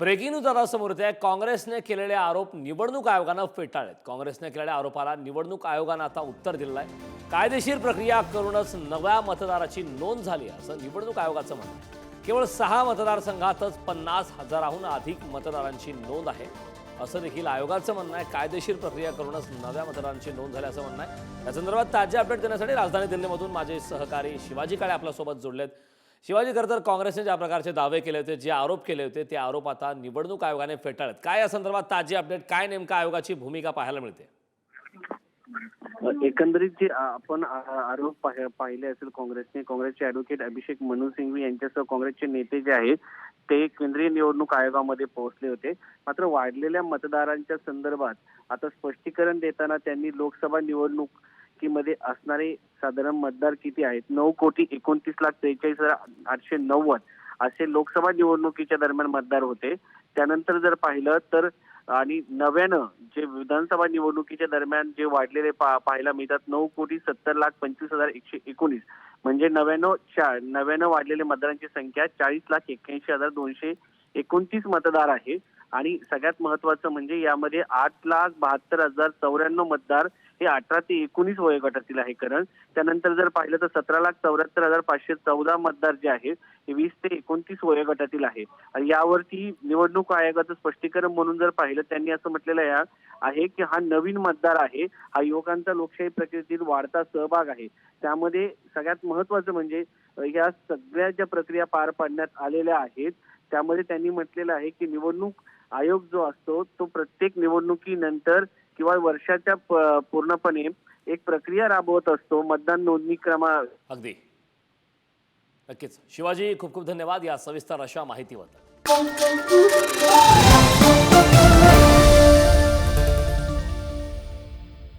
Breaking news आता समोर येते. काँग्रेसने केलेले आरोप निवडणूक आयोगानं फेटाळलेत. काँग्रेसने केलेल्या आरोपाला निवडणूक आयोगानं आता उत्तर दिलं आहे. कायदेशीर प्रक्रिया करूनच नव्या मतदाराची नोंद झाली असं निवडणूक आयोगाचं म्हणणं आहे. केवळ 6 मतदारसंघातच 50,000हून अधिक मतदारांची नोंद आहे असं देखील आयोगाचं म्हणणं आहे. कायदेशीर प्रक्रिया करूनच नव्या मतदारांची नोंद झाली असं म्हणणं आहे. या संदर्भात ताजे अपडेट देण्यासाठी राजधानी दिल्लीमधून माझे सहकारी शिवाजी काळे आपल्यासोबत जोडलेत. शिवाजी, खरं तर काँग्रेसने ज्या प्रकारचे दावे केले होते, जे आरोप केले होते, ते आरोप आता निवडणूक आयोगाने फेटाळलेत. काय या संदर्भात ताजी अपडेट, काय नेमका आयोगाची भूमिका पाहायला मिळते? एकंदरीत जे आपण आरोप पाहिले असेल काँग्रेसचे ॲडव्होकेट अभिषेक मनु सिंघवी यांच्यासह काँग्रेसचे नेते जे आहेत ते केंद्रीय निवडणूक आयोगामध्ये पोहोचले होते. मात्र वाढलेल्या मतदारांच्या संदर्भात आता स्पष्टीकरण देताना त्यांनी लोकसभा निवडणुकीमध्ये असणारे साधारण मतदार किती आहेत, 9,29,43,890 असे लोकसभा निवडणुकीच्या दरम्यान मतदार होते. त्यानंतर जर पाहिलं तर आणि नव्यानं जे विधानसभा निवडणुकीच्या दरम्यान जे वाढलेले पाहायला मिळतात 9,70,25,119 म्हणजे नव्यानं वाढलेले मतदारांची संख्या 40,81,229 मतदार आहे. आणि सगळ्यात महत्वाचं म्हणजे यामध्ये 8,72,094 मतदार हे 18 ते 19 वयोगटातील आहे. कारण त्यानंतर जर पाहिलं तर 17,74,514 मतदार जे आहेत हे 20 ते 29 वयोगटातील आहे. आणि यावरती निवडणूक आयोगाचं स्पष्टीकरण म्हणून जर पाहिलं त्यांनी असं म्हटलेलं आहे की हा नवीन मतदार आहे, हा युवकांचा लोकशाही प्रक्रियेतील वाढता सहभाग आहे. त्यामध्ये सगळ्यात महत्वाचं म्हणजे या सगळ्या ज्या प्रक्रिया पार पाडण्यात आलेल्या आहेत त्यामध्ये त्यांनी म्हटलेलं आहे की निवडणूक आयोग जो असतो तो प्रत्येक निवडणुकीनंतर किंवा वर्षाच्या पूर्णपणे एक प्रक्रिया राबवत असतो. मतदान नोंदणी अगदी नक्कीच शिवाजी, खूप खूप धन्यवाद या सविस्तर अशा माहितीबद्दल.